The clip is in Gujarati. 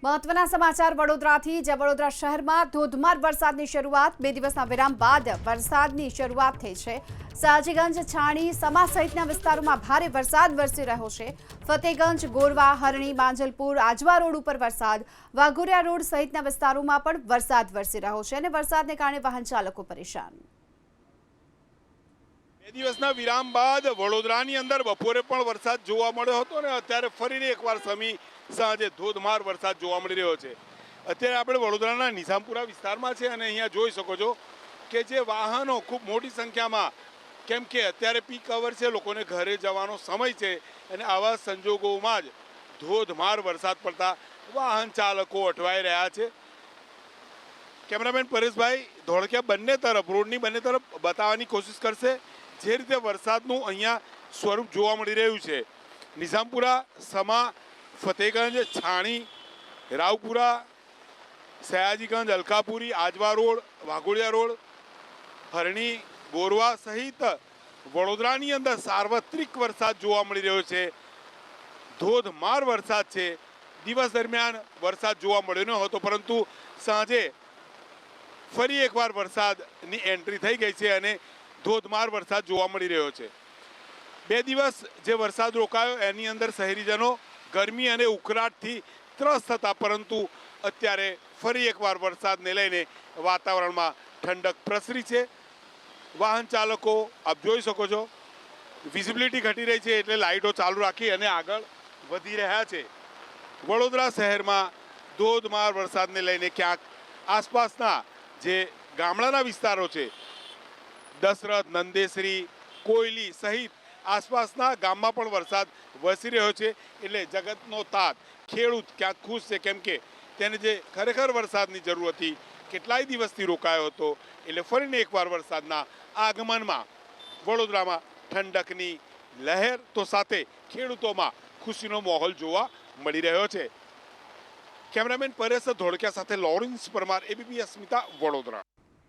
મહત્વના સમાચાર વડોદરાથી જ્યાં વડોદરા શહેરમાં ધોધમાર વરસાદની શરૂઆત 2 દિવસના વિરામ બાદ વરસાદની શરૂઆત થઈ છે। સયાજીગંજ છાણી સમા સહિતના વિસ્તારોમાં ભારે વરસાદ વરસી રહ્યો છે। ફતેગંજ ગોરવા હરણી માંજલપુર આજવા રોડ ઉપર વરસાદ, વાઘોડિયા રોડ સહિતના વિસ્તારોમાં પણ વરસાદ વરસી રહ્યો છે અને વરસાદને કારણે વાહન ચાલકો પરેશાન। 2 દિવસના વિરામ બાદ વડોદરાની અંદર બપોરે પણ વરસાદ જોવા મળ્યો હતો અને અત્યારે ફરીને એકવાર સમી સાંજે ધોધમાર વરસાદ જોવા મળી રહ્યો છે। અત્યારે આપણે વડોદરાના નિઝામપુરા વિસ્તારમાં છે અને અહીંયા જોઈ શકો છો કે જે વાહનો ખૂબ મોટી સંખ્યામાં, કેમ કે અત્યારે પીક અવર છે, લોકોને ઘરે જવાનો સમય છે અને આવા સંજોગોમાં જ ધોધમાર વરસાદ પડતા વાહન ચાલકો અટવાઈ રહ્યા છે। કેમેરામેન પરેશભાઈ ધોળકિયા બંને તરફ, રોડની બંને તરફ બતાવવાની કોશિશ કરશે જે રીતે વરસાદનું અહીંયા સ્વરૂપ જોવા મળી રહ્યું છે। નિઝામપુરા, સમા, ફતેગંજ, છાણી, રાવપુરા, સયાજીગંજ, અલકાપુરી, આજવા રોડ, વાઘોડિયા રોડ, હરણી, ગોરવા સહિત વડોદરાની અંદર સાર્વત્રિક વરસાદ જોવા મળી રહ્યો છે। ધોધમાર વરસાદ છે। દિવસ દરમિયાન વરસાદ જોવા મળ્યો ન હતો, પરંતુ સાંજે ફરી એકવાર વરસાદની એન્ટ્રી થઈ ગઈ છે અને ધોધમાર વરસાદ જોવા મળી રહ્યો છે। 2 દિવસ જે વરસાદ રોકાયો એની અંદર શહેરીજનો ગરમી અને ઉકળાટથી ત્રસ્ત હતા, પરંતુ અત્યારે ફરી એકવાર વરસાદને લઈને વાતાવરણમાં ઠંડક પ્રસરી છે। વાહન ચાલકો આપ જોઈ શકો છો, વિઝિબિલિટી ઘટી રહી છે એટલે લાઇટો ચાલુ રાખી અને આગળ વધી રહ્યા છે। વડોદરા શહેરમાં ધોધમાર વરસાદને લઈને ક્યાંક આસપાસના જે ગામડાના વિસ્તારો છે, દશરથ, નંદેશ્રી, કોયલી સહિત આસપાસના ગામમાં પણ વરસાદ વરસી રહ્યો છે। એટલે જગતનો તાત, ખેડૂત ક્યાંક ખુશ છે, કેમ કે તેને જે ખરેખર વરસાદની જરૂર હતી, કેટલાય દિવસથી રોકાયો હતો, એટલે ફરીને એકવાર વરસાદના આગમનમાં વડોદરામાં ઠંડકની લહેર તો સાથે ખેડૂતોમાં ખુશીનો માહોલ જોવા મળી રહ્યો છે। કેમેરામેન પરેશ ધોળકિયા સાથે લોરેન્સ પરમાર, ABP અસ્મિતા, વડોદરા।